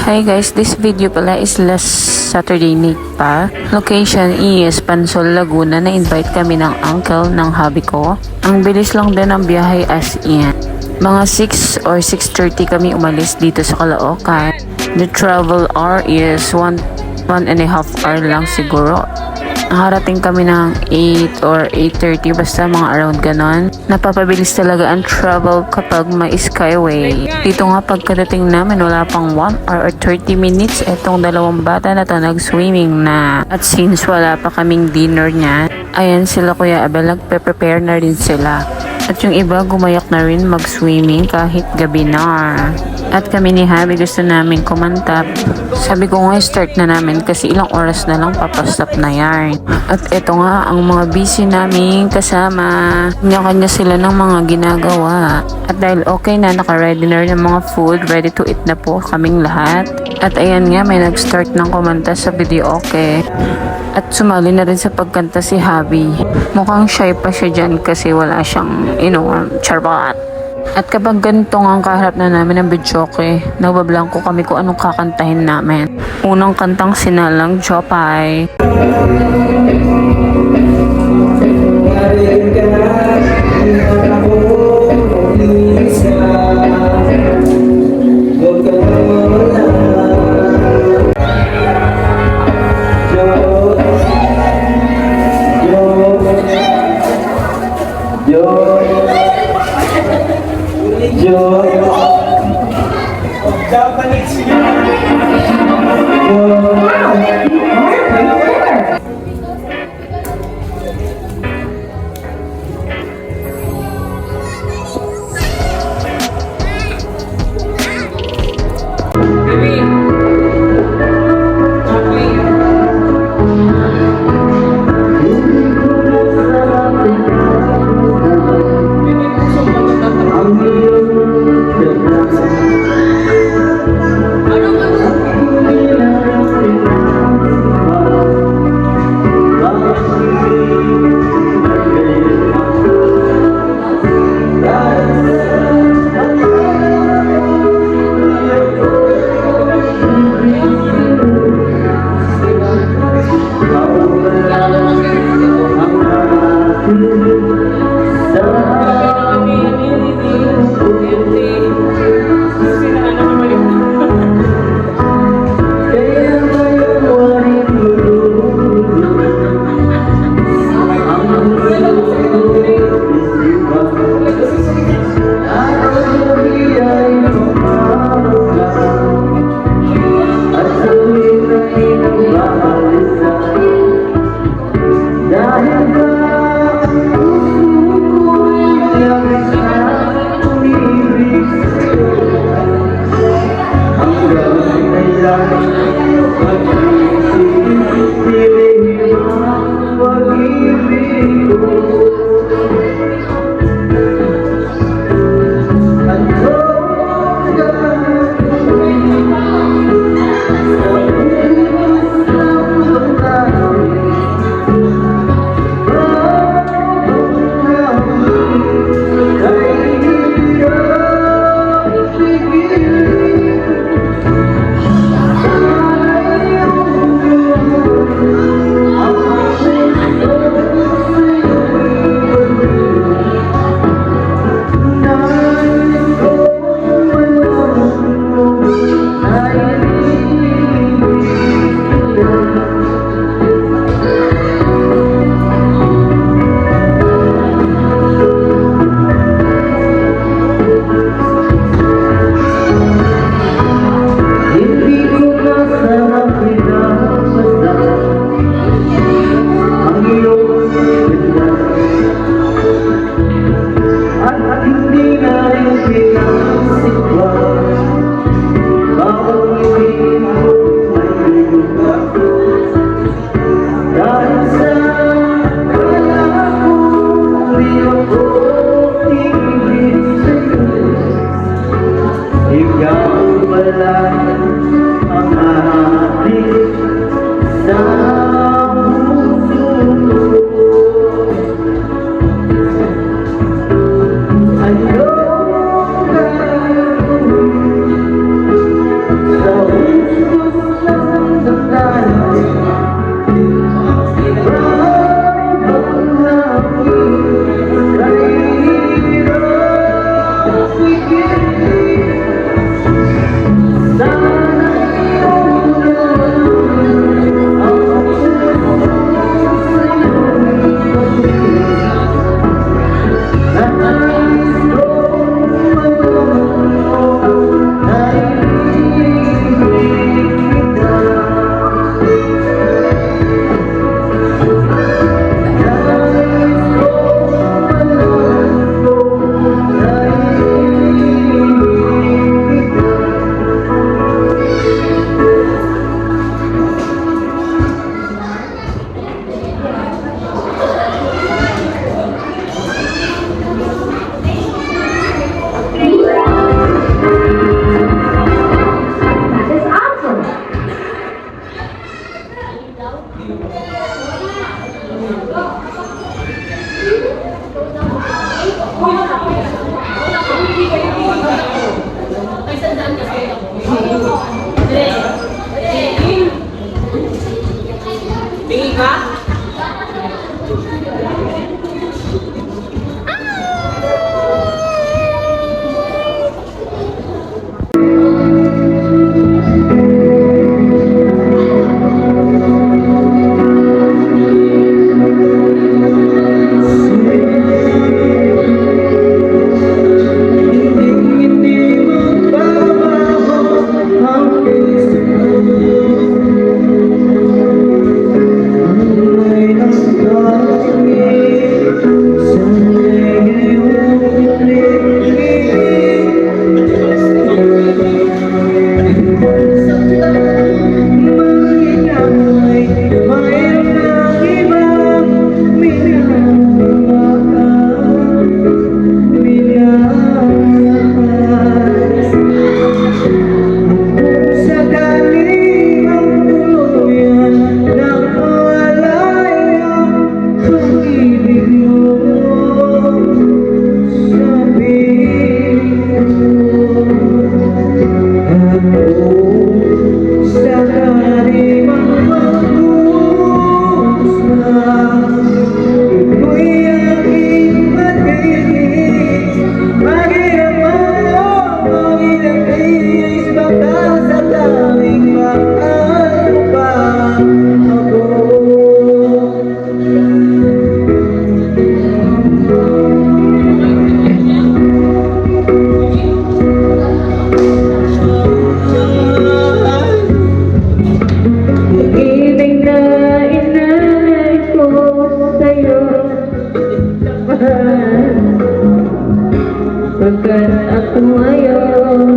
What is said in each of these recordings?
Hi guys, this video pala is last Saturday night pa. Location is Pansol, Laguna. Na-invite kami ng uncle ng hubby ko. Ang bilis lang din ang biyahe as in. Mga 6 or 6:30 kami umalis dito sa Caloocan. The travel hour is 1.5 hour lang siguro. Nakarating kami ng 8 or 8:30 basta mga around ganon. Napapabilis talaga ang travel kapag may skyway. Dito nga pagkadating namin wala pang 1 hour or 30 minutes etong dalawang bata na to nag-swimming na. At since wala pa kaming dinner niya, ayan sila Kuya Abel nagpe-prepare na rin sila. At yung iba gumayak na rin mag-swimming kahit gabi na. At kami ni Habi gusto namin kumanta. Sabi ko nga start na namin kasi ilang oras na lang papastop na yan. At eto nga ang mga busy namin kasama. Kanya-kanya sila ng mga ginagawa. At dahil okay na naka-ready na rin ng mga food, ready to eat na po kaming lahat. At ayan nga may nag-start ng kumanta sa video okay. At sumali na rin sa pagkanta si Habi. Mukhang shy pa siya dyan kasi wala siyang charbat. At kapag ganito nga ang kaharap na namin ng videoke, nagbablangko kami kung anong kakantahin namin. Unang kantang Sinalang Jopay. Sakali mang magbuhos na ito'y aking matitis. Maghirap man o mag-inabis, baka sa tawing mahal mo pa ako. Pag-ibig na inalay ko sa'yo, mahal, pagkat ako ngayon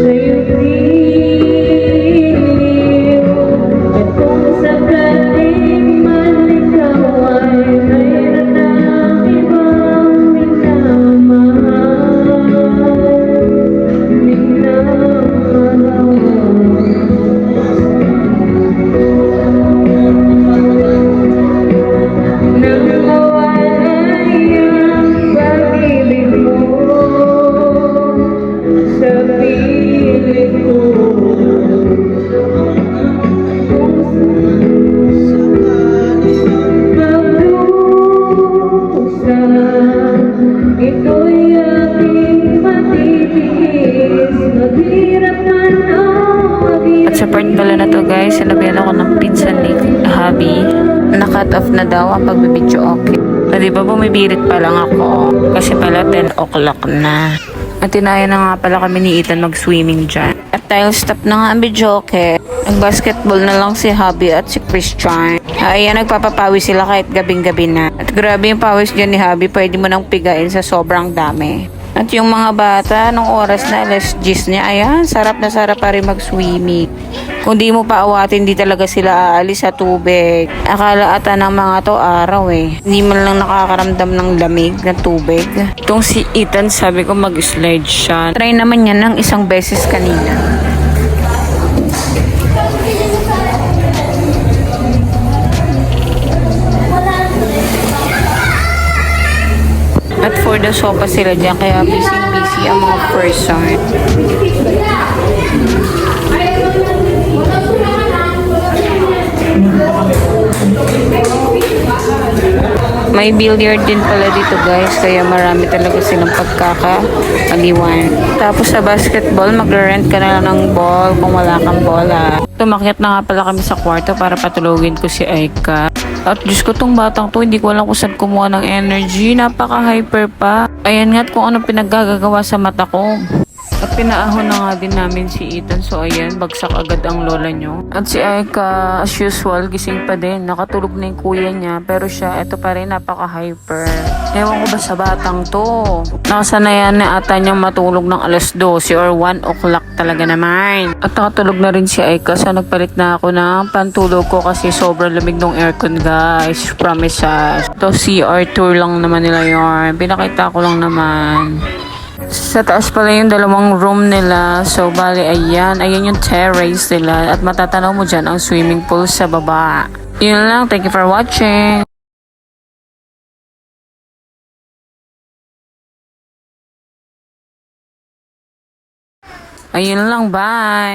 sa'yo biniw. At kung sakaling man ikaw ay mayroon ng ibang nang mawalay ang pag-ibig mo sa piling ko. Magdusa, ito'y aking matitiis. Maghirap man o At sa part pala na to guys, sinabihan ako ng pinsan ni Habi. Na-cut off na daw ang pagbibidyo okay. O diba bumibirit pa lang ako. Kasi pala 10 o'clock na. At tinaya na nga pala kami ni Ethan mag-swimming dyan. At dahil stop na nga ang video okay, nag-basketball na lang si Habi at si Christian. Ayan, nagpapapawi sila kahit gabing-gabi na. At grabe yung pawis dyan ni Habi, pwede mo nang pigain sa sobrang dami. At yung mga bata, nung oras na alas 10 niya, ayan, sarap na sarap pa rin mag-swimming. Kung di mo pa awatin, di talaga sila aalis sa tubig. Akala ata ng mga to araw eh. Hindi man lang nakakaramdam ng lamig na tubig. Itong si Ethan, sabi ko mag-slide siya. Try naman yan ng isang beses kanina. At for the sopa sila dyan, kaya busy-busy ang mga person. May billiard din pala dito guys, kaya marami talaga silang pagkakaliwan. Tapos sa basketball, magre-rent ka na lang ng ball kung wala kang bola. Tumakyat na nga pala kami sa kwarto para patulogin ko si Aika. At Diyos ko, tong batang to, hindi ko alam kung saan kumuha ng energy. Napaka-hyper pa. Ayan nga't kung ano pinaggagawa sa mata ko. At pinaahon na nga din namin si Ethan. So ayan, bagsak agad ang lola nyo. At si Aika, as usual, gising pa din. Nakatulog na yung kuya niya. Pero siya, eto pa rin, napaka-hyper. Ewan ko ba sa batang to? Nakasanayan na ata niyang matulog ng alas 12 or 1 o'clock talaga naman. At nakatulog na rin si Aika. So nagpalit na ako ng pantulog ko kasi sobrang lamig ng aircon guys. Promises. To CR tour lang naman nila yun. Pinakita ko lang naman. Sa taas pala yung dalawang room nila. So, bali, ayan. Ayan yung terrace nila. At matatanaw mo dyan ang swimming pool sa baba. Yun lang. Thank you for watching. Ayun lang. Bye.